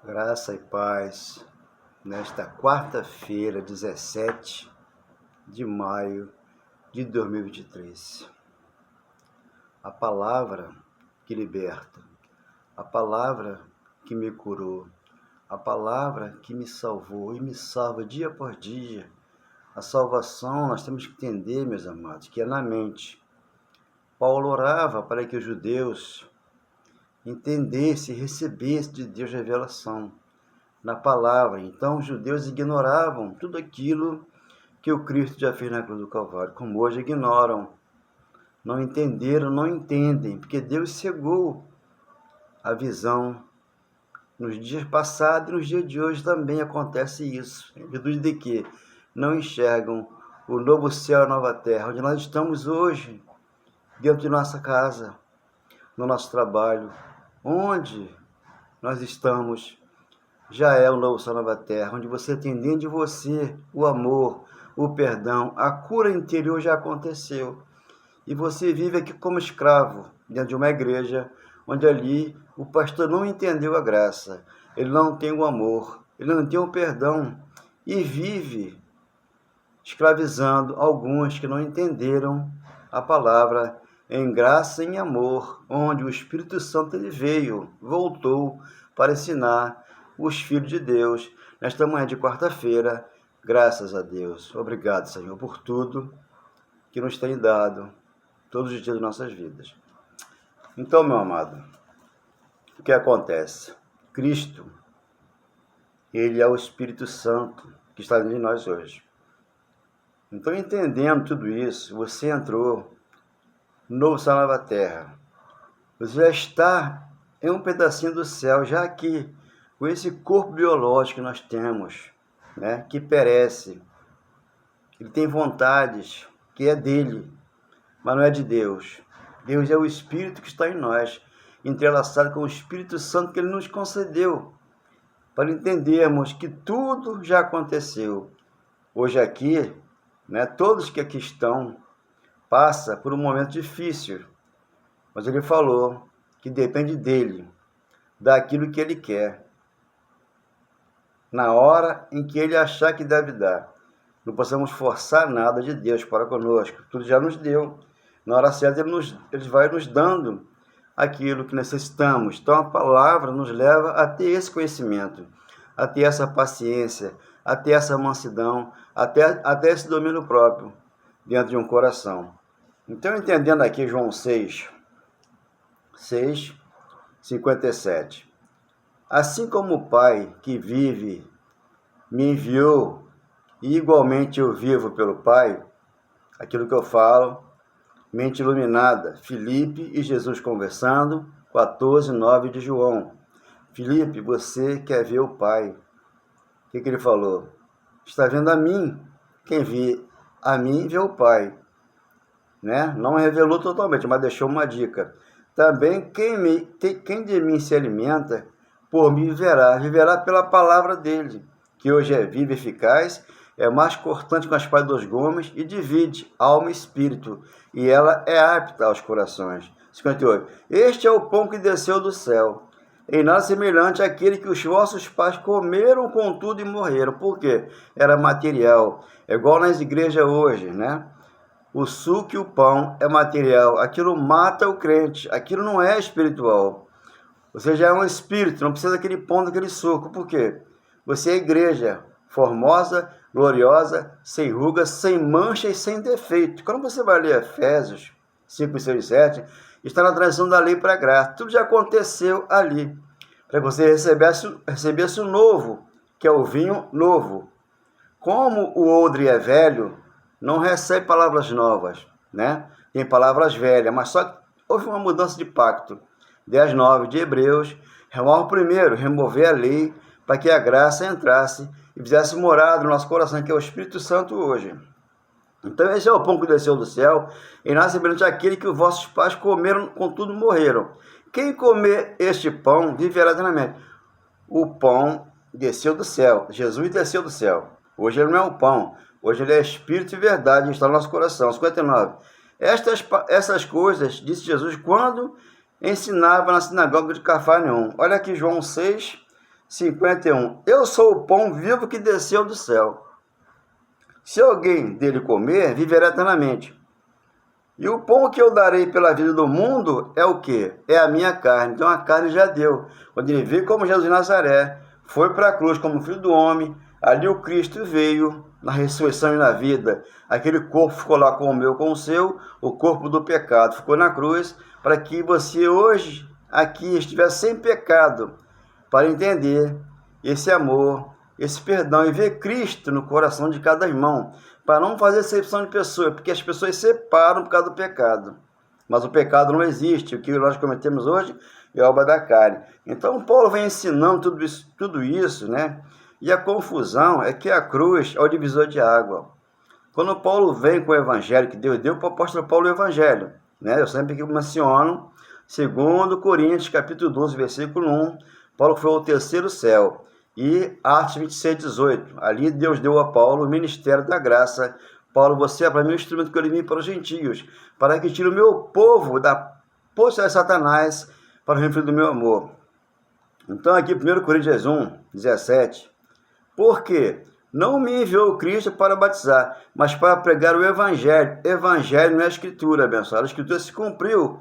Graça e paz, nesta quarta-feira, 17 de maio de 2023. A palavra que liberta, a palavra que me curou, a palavra que me salvou e me salva dia por dia. A salvação nós temos que entender, meus amados, que é na mente. Paulo orava para que os judeus entendessem e recebessem de Deus revelação na palavra. Então os judeus ignoravam tudo aquilo que o Cristo já fez na cruz do Calvário, como hoje ignoram, não entenderam, não entendem, porque Deus cegou a visão. Nos dias passados e nos dias de hoje também acontece isso, em virtude de que não enxergam o novo céu e a nova terra, onde nós estamos hoje, dentro de nossa casa, no nosso trabalho, onde nós estamos, já é o novo céu e a nova terra, onde você tem dentro de você o amor, o perdão, a cura interior já aconteceu. E você vive aqui como escravo, dentro de uma igreja, onde ali o pastor não entendeu a graça, ele não tem o amor, ele não tem o perdão, e vive escravizando alguns que não entenderam a palavra em graça e em amor, onde o Espírito Santo ele veio, voltou para ensinar os filhos de Deus. Nesta manhã de quarta-feira, graças a Deus. Obrigado, Senhor, por tudo que nos tem dado todos os dias de nossas vidas. Então, meu amado, o que acontece? Cristo, ele é o Espírito Santo que está dentro de nós hoje. Então, entendendo tudo isso, você entrou no novo céu e nova terra. Você já está em um pedacinho do céu, já aqui, com esse corpo biológico que nós temos, né, que perece. Ele tem vontades que é dele, mas não é de Deus. Deus é o Espírito que está em nós, entrelaçado com o Espírito Santo que ele nos concedeu, para entendermos que tudo já aconteceu. Hoje aqui, né, todos que aqui estão, passa por um momento difícil, mas ele falou que depende dele, daquilo que ele quer, na hora em que ele achar que deve dar. Não possamos forçar nada de Deus para conosco, tudo já nos deu. Na hora certa ele vai nos dando aquilo que necessitamos. Então a palavra nos leva a ter esse conhecimento, a ter essa paciência, a ter essa mansidão, até esse domínio próprio dentro de um coração. Então, entendendo aqui João 6:57. Assim como o Pai que vive me enviou, e igualmente eu vivo pelo Pai, aquilo que eu falo, mente iluminada, Filipe e Jesus conversando, 14:9 de João. Filipe, você quer ver o Pai. O que ele falou? Está vendo a mim. Quem vê a mim, vê o Pai. Né? Não revelou totalmente, mas deixou uma dica. Também quem de mim se alimenta, por mim viverá pela palavra dele, que hoje é viva e eficaz, é mais cortante que a espada de dois gumes e divide alma e espírito, e ela é apta aos corações. 58. Este é o pão que desceu do céu, em nada semelhante àquele que os vossos pais comeram contudo e morreram. Por quê? Era material. É igual nas igrejas hoje, né? O suco e o pão é material. Aquilo mata o crente. Aquilo não é espiritual. Você já é um espírito, não precisa daquele pão, daquele suco. Por quê? Você é igreja formosa, gloriosa, sem ruga, sem mancha e sem defeito. Quando você vai ler Efésios 5, 6, 7, está na transição da lei para a graça. Tudo já aconteceu ali, para que você recebesse o novo, que é o vinho novo. Como o odre é velho, não recebe palavras novas, né? Tem palavras velhas, mas só que houve uma mudança de pacto. 10:9 de Hebreus, primeiro, remover a lei para que a graça entrasse e fizesse morada no nosso coração, que é o Espírito Santo hoje. Então esse é o pão que desceu do céu, e nada semelhante àquele que os vossos pais comeram, contudo morreram. Quem comer este pão viverá eternamente. O pão desceu do céu, Jesus desceu do céu. Hoje ele não é o pão, hoje ele é Espírito e verdade, está no nosso coração. 59. Essas coisas disse Jesus quando ensinava na sinagoga de Cafarnaum. Olha aqui João 6, 51. Eu sou o pão vivo que desceu do céu. Se alguém dele comer, viverá eternamente. E o pão que eu darei pela vida do mundo é o quê? É a minha carne. Então a carne já deu. Quando ele veio como Jesus de Nazaré, foi para a cruz como filho do homem, ali o Cristo veio na ressurreição e na vida. Aquele corpo ficou lá com o meu, com o seu, o corpo do pecado ficou na cruz, para que você hoje aqui estivesse sem pecado, para entender esse amor, esse perdão e ver Cristo no coração de cada irmão, para não fazer exceção de pessoas, porque as pessoas separam por causa do pecado. Mas o pecado não existe, o que nós cometemos hoje é obra da carne. Então Paulo vem ensinando tudo isso, né? E a confusão é que a cruz é o divisor de água. Quando Paulo vem com o evangelho que Deus deu para o apóstolo Paulo o evangelho, né? Eu sempre menciono, 2 Coríntios, capítulo 12, versículo 1, Paulo foi ao terceiro céu. E Atos 26, 18, ali Deus deu a Paulo o ministério da graça. Paulo, você é para mim o instrumento que eu envio para os gentios, para que tire o meu povo da poça de Satanás para o refúgio do meu amor. Então aqui 1 Coríntios 1, 17, porque não me enviou Cristo para batizar, mas para pregar o evangelho. Evangelho não é a escritura, abençoado. A escritura se cumpriu.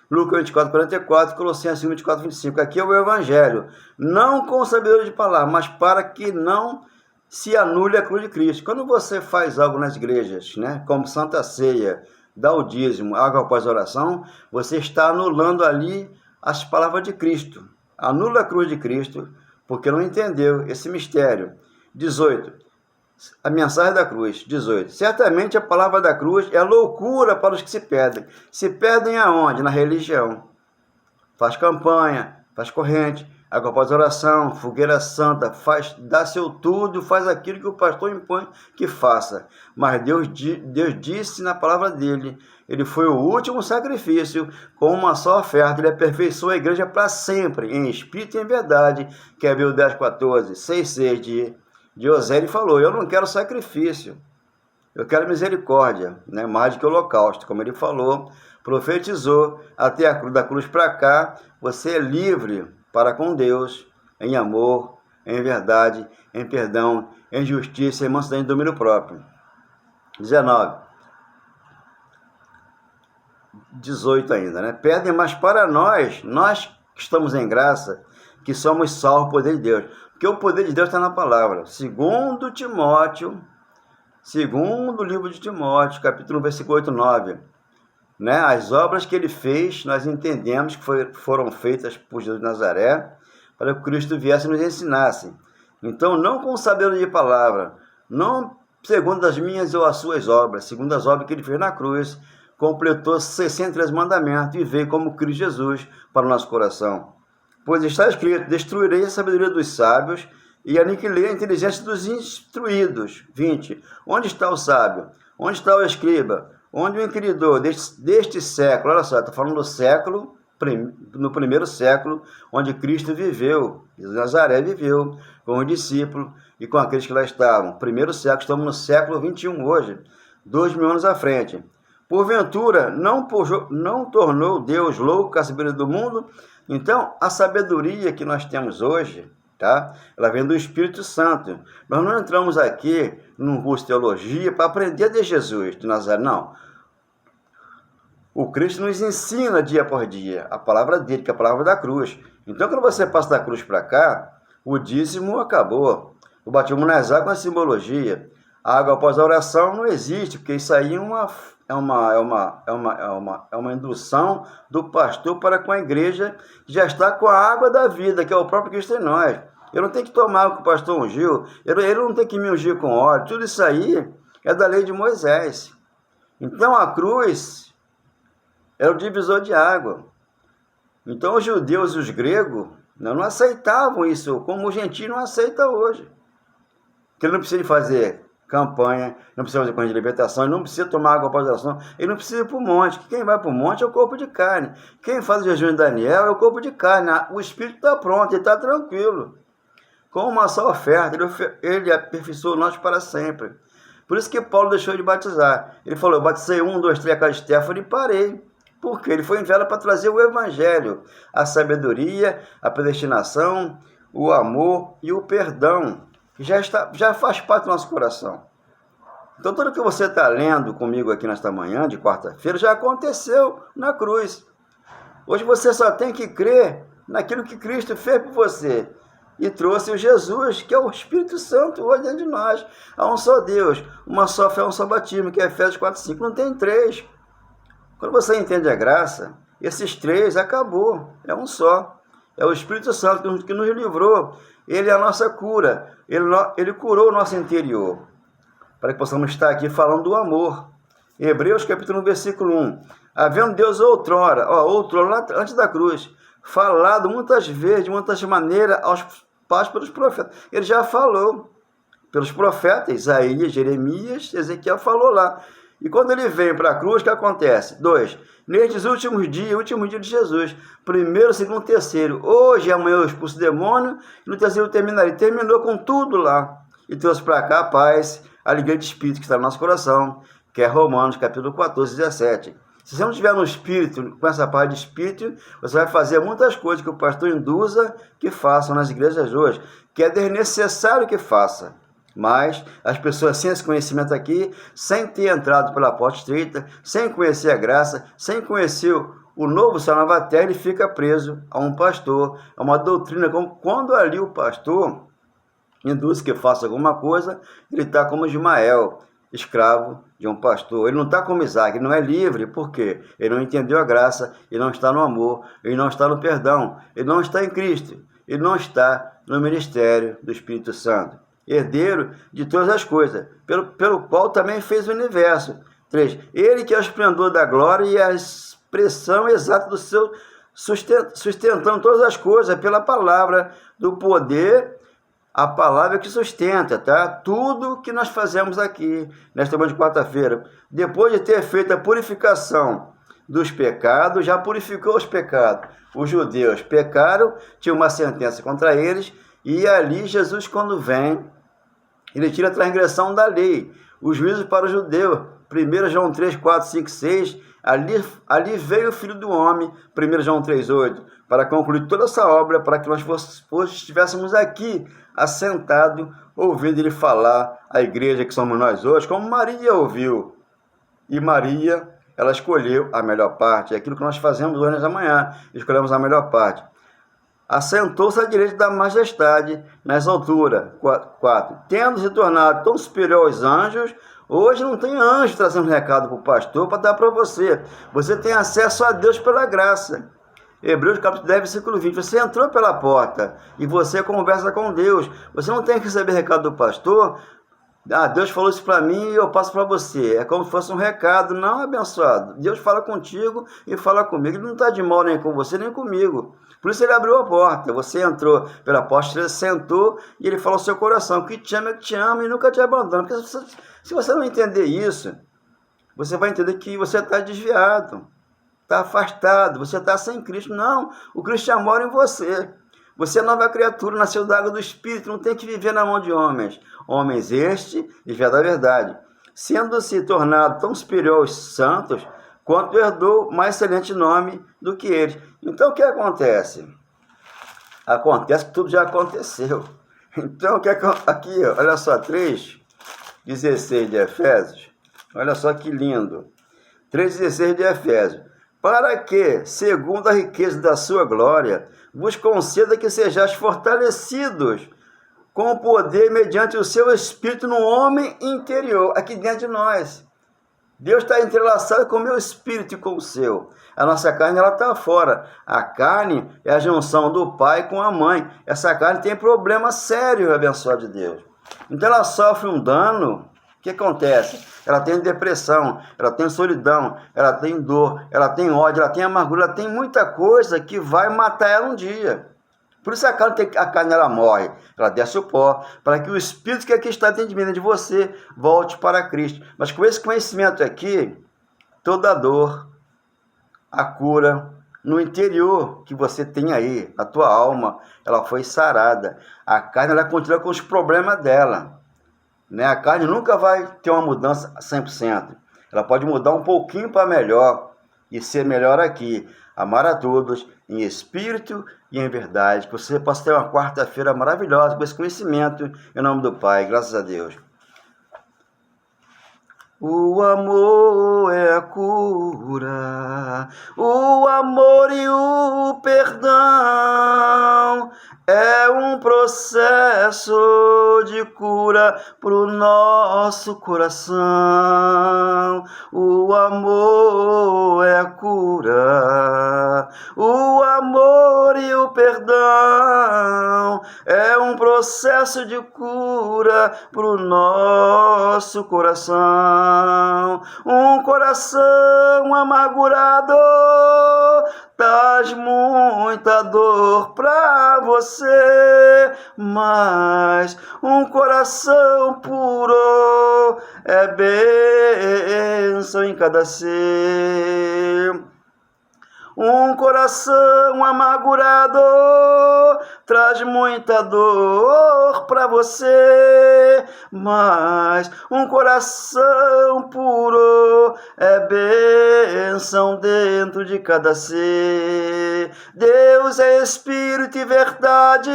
Lucas 24, 44, Colossenses 24, 25. Aqui é o evangelho. Não com sabedoria de palavra, mas para que não se anule a cruz de Cristo. Quando você faz algo nas igrejas, né, como Santa Ceia, dá o dízimo, água após a oração, você está anulando ali as palavras de Cristo. Anula a cruz de Cristo, porque não entendeu esse mistério. 18. A mensagem da cruz. 18. Certamente a palavra da cruz é loucura para os que se perdem. Se perdem aonde? Na religião. Faz campanha, faz corrente, água após oração, fogueira santa, dá seu tudo, faz aquilo que o pastor impõe que faça. Mas Deus disse na palavra dele, ele foi o último sacrifício, com uma só oferta, ele aperfeiçoou a igreja para sempre, em espírito e em verdade, que é Hebreus 10, 14, 6, 6 de Osé, ele falou, eu não quero sacrifício, eu quero misericórdia, né? Mais do que holocausto, como ele falou, profetizou, até a cruz, da cruz para cá, você é livre para com Deus, em amor, em verdade, em perdão, em justiça, em mansidão e domínio próprio. 19. 18 ainda, né? Perdem, mas para nós que estamos em graça, que somos salvos pelo poder de Deus. Porque o poder de Deus está na palavra. Segundo livro de Timóteo, capítulo 1, versículo 8, 9. Né? As obras que ele fez, nós entendemos que foram feitas por Jesus de Nazaré, para que Cristo viesse e nos ensinasse. Então, não com sabedoria de palavra, não segundo as minhas ou as suas obras, segundo as obras que ele fez na cruz, completou 63 mandamentos e veio como Cristo Jesus para o nosso coração. Pois está escrito, destruirei a sabedoria dos sábios e aniquilei a inteligência dos instruídos. 20. Onde está o sábio? Onde está o escriba? Onde o inquiridor deste século? Olha só, está falando do século, no primeiro século, onde Cristo viveu, Nazaré viveu, com os discípulos e com aqueles que lá estavam. Primeiro século, estamos no século 21 hoje, 2000 anos à frente. Porventura, não tornou Deus louco a sabedoria do mundo? Então, a sabedoria que nós temos hoje, tá? Ela vem do Espírito Santo. Nós não entramos aqui num curso de teologia para aprender de Jesus, de Nazaré, não. O Cristo nos ensina dia por dia a palavra dele, que é a palavra da cruz. Então, quando você passa da cruz para cá, o dízimo acabou. O batismo nas águas é uma simbologia. A água após a oração não existe, porque isso aí é uma indução do pastor para com a igreja que já está com a água da vida, que é o próprio Cristo em nós. Eu não tenho que tomar o que o pastor ungiu, ele não tem que me ungir com óleo, tudo isso aí é da lei de Moisés. Então a cruz é o divisor de água. Então os judeus e os gregos não aceitavam isso, como o gentio não aceita hoje. Que ele não precisa fazer campanha, não precisa fazer corrente de libertação, ele não precisa tomar água após a oração, ele não precisa ir para o monte. Quem vai para o monte é o corpo de carne. Quem faz o jejum de Daniel é o corpo de carne. O espírito está pronto, ele está tranquilo. Com uma só oferta, ele aperfeiçoou nós para sempre. Por isso que Paulo deixou de batizar. Ele falou, eu batizei 1, 2, 3 a cada Estéfano e parei. Porque ele foi enviado para trazer o evangelho, a sabedoria, a predestinação, o amor e o perdão, que já faz parte do nosso coração. Então, tudo que você está lendo comigo aqui nesta manhã, de quarta-feira, já aconteceu na cruz. Hoje você só tem que crer naquilo que Cristo fez por você e trouxe o Jesus, que é o Espírito Santo, hoje dentro de nós. Há um só Deus, uma só fé, um só batismo, que é Efésios 4:5. Não tem três. Quando você entende a graça, esses três acabou, é um só. É o Espírito Santo que nos livrou. Ele é a nossa cura. Ele curou o nosso interior. Para que possamos estar aqui falando do amor. Hebreus capítulo 1, versículo 1. Havendo Deus outrora, lá antes da cruz, falado muitas vezes, de muitas maneiras, aos pais pelos profetas. Ele já falou pelos profetas, Isaías, Jeremias, Ezequiel falou lá. E quando ele vem para a cruz, o que acontece? 2. Nestes últimos dias, último dia de Jesus, primeiro, segundo, terceiro, hoje e amanhã eu expulso o demônio, e no terceiro terminaria. Terminou com tudo lá. E trouxe para cá a paz, a alegria de espírito que está no nosso coração, que é Romanos capítulo 14, 17. Se você não estiver no espírito, com essa paz de espírito, você vai fazer muitas coisas que o pastor induza que façam nas igrejas hoje, que é desnecessário que faça. Mas as pessoas sem esse conhecimento aqui, sem ter entrado pela porta estreita, sem conhecer a graça, sem conhecer o novo céu, nova terra, ele fica preso a um pastor, a uma doutrina. Quando ali o pastor induz que faça alguma coisa, ele está como Ismael, escravo de um pastor. Ele não está como Isaac, ele não é livre. Por quê? Ele não entendeu a graça, ele não está no amor, ele não está no perdão, ele não está em Cristo, ele não está no ministério do Espírito Santo, herdeiro de todas as coisas, pelo qual também fez o universo. 3. Ele que é o esplendor da glória e a expressão exata do seu sustentando todas as coisas pela palavra do poder, a palavra que sustenta, tá? Tudo que nós fazemos aqui, nesta manhã de quarta-feira, depois de ter feito a purificação dos pecados, já purificou os pecados. Os judeus pecaram, tinha uma sentença contra eles, e ali Jesus, quando vem, ele tira a transgressão da lei, o juízo para o judeu. 1 João 3, 4, 5, 6, ali veio o Filho do Homem, 1 João 3, 8, para concluir toda essa obra, para que nós estivéssemos aqui, assentados, ouvindo ele falar, a igreja que somos nós hoje, como Maria ouviu. E Maria, ela escolheu a melhor parte, é aquilo que nós fazemos hoje nessa manhã, escolhemos a melhor parte. Assentou-se à direita da majestade nas alturas. 4. Tendo se tornado tão superior aos anjos, hoje não tem anjo trazendo recado para o pastor para dar para você. Você tem acesso a Deus pela graça. Hebreus capítulo 10, versículo 20. Você entrou pela porta e você conversa com Deus. Você não tem que receber recado do pastor. Deus falou isso para mim e eu passo para você. É como se fosse um recado. Não, abençoado. Deus fala contigo e fala comigo. Ele não está de mal nem com você nem comigo. Por isso ele abriu a porta. Você entrou pela porta, você sentou e ele falou ao seu coração que te ama, que te ama e nunca te abandona. Porque se você não entender isso, você vai entender que você está desviado, está afastado, você está sem Cristo. Não, o Cristo já mora em você. Você é nova criatura, nasceu da água do Espírito, não tem que viver na mão de homens. Homens este, desvia da verdade, sendo-se tornado tão superior aos santos, quanto herdou mais excelente nome do que eles. Então, o que acontece? Acontece que tudo já aconteceu. Então, o que aqui, olha só, 3:16 de Efésios, olha só que lindo. 3:16 de Efésios. Para que, segundo a riqueza da sua glória, vos conceda que sejais fortalecidos com o poder mediante o seu Espírito no homem interior, aqui dentro de nós. Deus está entrelaçado com o meu espírito e com o seu. A nossa carne, ela está fora. A carne é a junção do pai com a mãe. Essa carne tem problema sério, abençoado de Deus. Então ela sofre um dano. O que acontece? Ela tem depressão, ela tem solidão, ela tem dor, ela tem ódio, ela tem amargura, ela tem muita coisa que vai matar ela um dia. Por isso a carne ela morre, ela desce o pó, para que o Espírito que aqui está dentro de você volte para Cristo. Mas com esse conhecimento aqui, toda a dor, a cura no interior que você tem aí, a tua alma, ela foi sarada. A carne ela continua com os problemas dela. Né? A carne nunca vai ter uma mudança 100%. Ela pode mudar um pouquinho para melhor e ser melhor aqui. amar a todos em espírito e em verdade. Que você possa ter uma quarta-feira maravilhosa com esse conhecimento, em nome do Pai, graças a Deus. O amor é a cura, o amor e o perdão é um processo de cura pro nosso coração. O amor é a cura, o amor e o perdão é um processo de cura pro nosso coração. Um coração amargurado traz muita dor pra você, mas um coração puro é bênção em cada ser. Um coração amargurado traz muita dor pra você, mas um coração puro é bênção dentro de cada ser. Deus é espírito e verdade,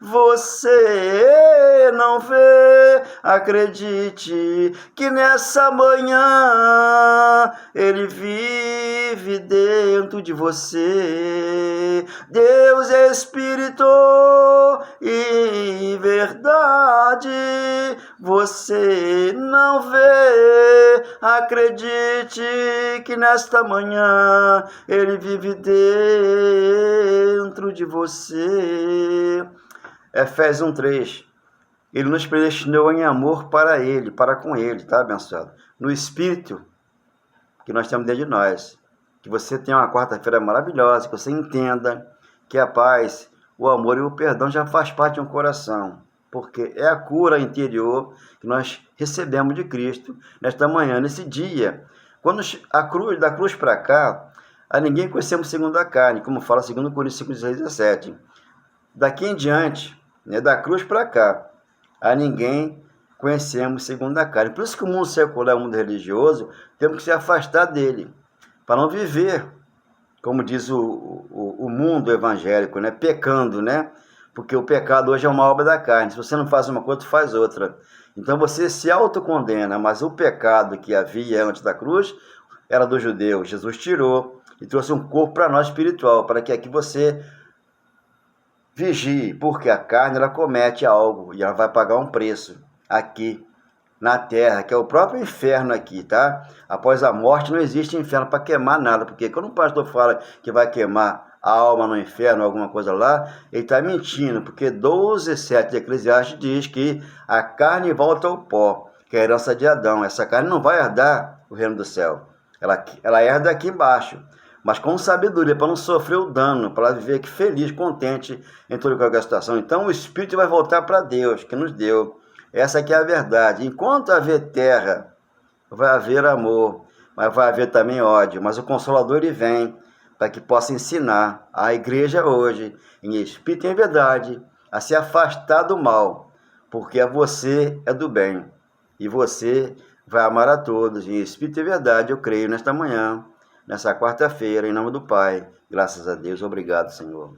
você não vê? Acredite que nessa manhã Ele vive dentro de você. Deus é espírito e verdade, você não vê? Acredite que nesta manhã Ele vive dentro de você. Efésios 1:3. Ele nos predestinou em amor para Ele, para com Ele, tá, abençoado? No Espírito que nós temos dentro de nós. Que você tenha uma quarta-feira maravilhosa, que você entenda que a paz, o amor e o perdão já faz parte de um coração. Porque é a cura interior que nós recebemos de Cristo nesta manhã, nesse dia. Quando da cruz para cá, a ninguém conhecemos segundo a carne, como fala 2 Coríntios 5:17. Daqui em diante, né, da cruz para cá, a ninguém conhecemos segundo a carne. Por isso que o mundo secular, o mundo religioso, temos que se afastar dele, para não viver, como diz o mundo evangélico, né, pecando, né? Porque o pecado hoje é uma obra da carne. Se você não faz uma coisa, tu faz outra. Então você se autocondena, mas o pecado que havia antes da cruz era do judeu. Jesus tirou e trouxe um corpo para nós espiritual, para que aqui você vigie, porque a carne ela comete algo e ela vai pagar um preço aqui na terra, que é o próprio inferno aqui, tá? Após a morte não existe inferno para queimar nada, porque quando o pastor fala que vai queimar a alma no inferno, alguma coisa lá, ele está mentindo, porque 12:7 de Eclesiastes diz que a carne volta ao pó, que é a herança de Adão. Essa carne não vai herdar o reino do céu, ela herda aqui embaixo, mas com sabedoria, para não sofrer o dano, para viver aqui feliz, contente em toda qualquer situação. Então o Espírito vai voltar para Deus, que nos deu. Essa aqui é a verdade. Enquanto haver terra, vai haver amor, mas vai haver também ódio. Mas o Consolador ele vem para que possa ensinar a igreja hoje, em espírito e em verdade, a se afastar do mal, porque você é do bem. E você vai amar a todos, em espírito e verdade, eu creio, nesta manhã, nessa quarta-feira, em nome do Pai. Graças a Deus. Obrigado, Senhor.